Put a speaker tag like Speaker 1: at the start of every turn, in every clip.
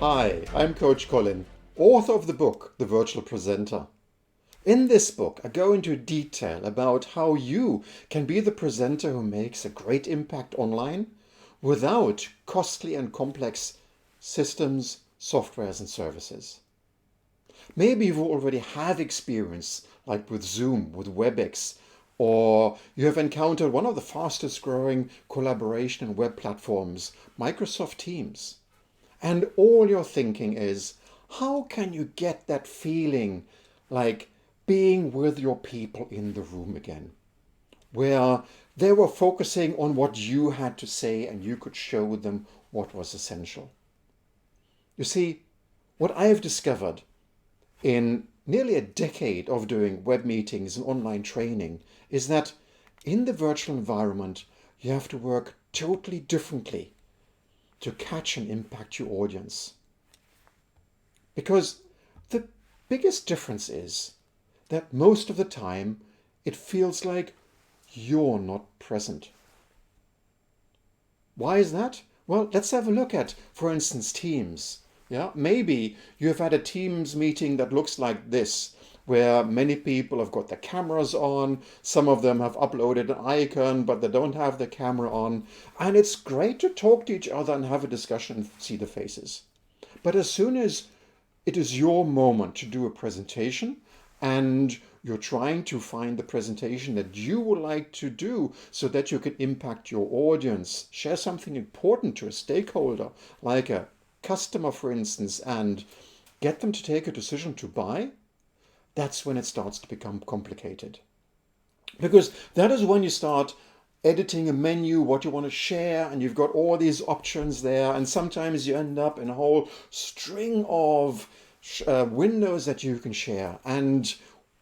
Speaker 1: Hi, I'm Coach Colin, author of the book, The Virtual Presenter. In this book, I go into detail about how you can be the presenter who makes a great impact online without costly and complex systems, softwares and services. Maybe you already have experience like with Zoom, with WebEx, or you have encountered one of the fastest growing collaboration and web platforms, Microsoft Teams. And all you're thinking is, how can you get that feeling like being with your people in the room again, where they were focusing on what you had to say and you could show them what was essential? You see, what I have discovered in nearly a decade of doing web meetings and online training is that in the virtual environment, you have to work totally differently to catch and impact your audience. Because the biggest difference is that most of the time it feels like you're not present. Why is that? Well, let's have a look at, for instance, Teams. Yeah, maybe you have had a Teams meeting that looks like this, where many people have got their cameras on, some of them have uploaded an icon, but they don't have the camera on, and it's great to talk to each other and have a discussion and see the faces. But as soon as it is your moment to do a presentation and you're trying to find the presentation that you would like to do so that you can impact your audience, share something important to a stakeholder, like a customer, for instance, and get them to take a decision to buy, that's when it starts to become complicated. Because that is when you start editing a menu, what you want to share, and you've got all these options there, and sometimes you end up in a whole string of windows that you can share. And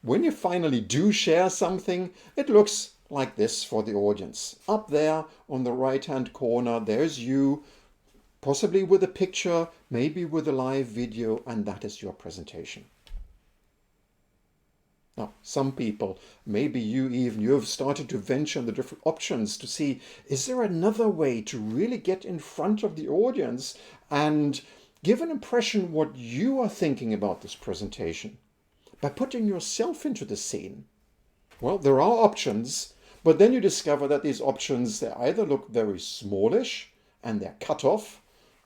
Speaker 1: when you finally do share something, it looks like this for the audience. Up there on the right-hand corner, there's you, possibly with a picture, maybe with a live video, and that is your presentation. Now, some people, maybe you have started to venture in the different options to see, is there another way to really get in front of the audience and give an impression what you are thinking about this presentation by putting yourself into the scene? Well, there are options, but then you discover that these options, they either look very smallish and they're cut off,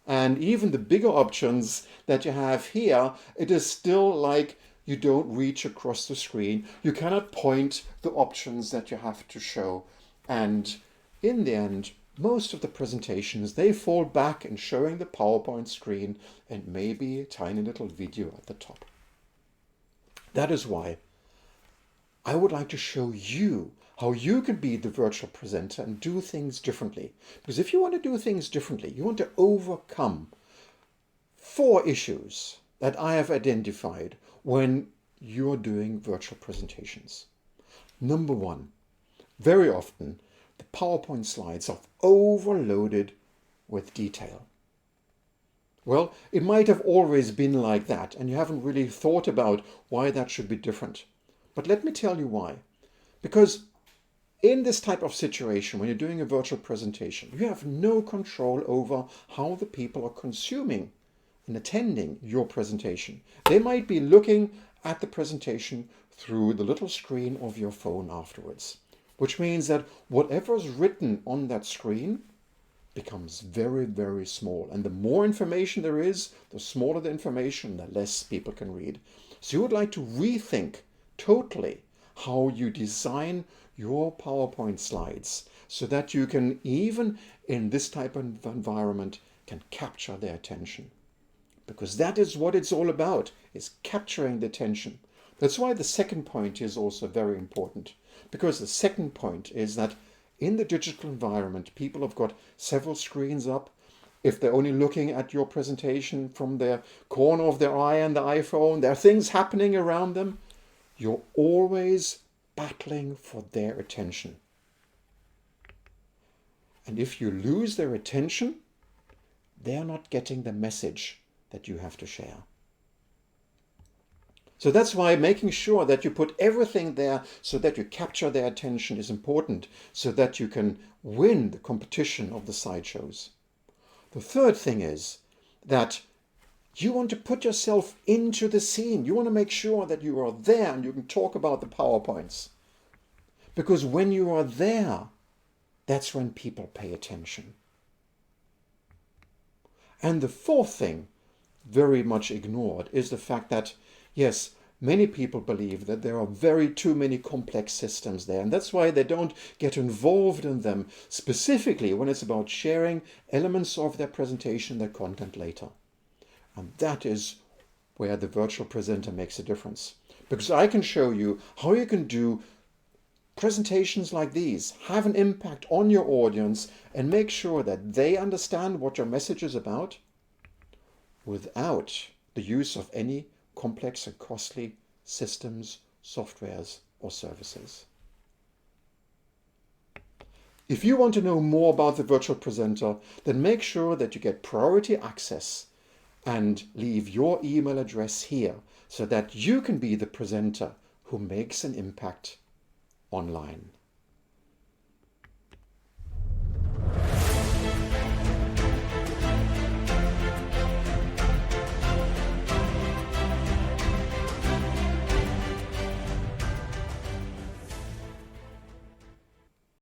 Speaker 1: and even the bigger options that you have here, it is still like you don't reach across the screen. You cannot point the options that you have to show. And in the end, most of the presentations, they fall back in showing the PowerPoint screen and maybe a tiny little video at the top. That is why I would like to show you how you can be the virtual presenter and do things differently. Because if you want to do things differently, you want to overcome 4 issues that I have identified when you're doing virtual presentations. Number 1, very often the PowerPoint slides are overloaded with detail. Well, it might have always been like that, and you haven't really thought about why that should be different. But let me tell you why. Because in this type of situation, when you're doing a virtual presentation, you have no control over how the people are consuming and attending your presentation. They might be looking at the presentation through the little screen of your phone afterwards, which means that whatever's written on that screen becomes very, very small. And the more information there is, the smaller the information, the less people can read. So you would like to rethink totally how you design your PowerPoint slides so that you can, even in this type of environment, can capture their attention. Because that is what it's all about, is capturing the attention. That's why the second point is also very important. Because the second point is that in the digital environment, people have got several screens up. If they're only looking at your presentation from the corner of their eye and the iPhone, there are things happening around them. You're always battling for their attention. And if you lose their attention, they're not getting the message that you have to share. So that's why making sure that you put everything there so that you capture their attention is important, so that you can win the competition of the sideshows. The third thing is that You want to put yourself into the scene. You want to make sure that you are there and you can talk about the PowerPoints. Because when you are there, that's when people pay attention. And the fourth thing, very much ignored, is the fact that, yes, many people believe that there are too many complex systems there, and that's why they don't get involved in them, specifically when it's about sharing elements of their presentation, their content later. And that is where the virtual presenter makes a difference. Because I can show you how you can do presentations like these, have an impact on your audience, and make sure that they understand what your message is about without the use of any complex and costly systems, softwares, or services. If you want to know more about the virtual presenter, then make sure that you get priority access and leave your email address here so that you can be the presenter who makes an impact online.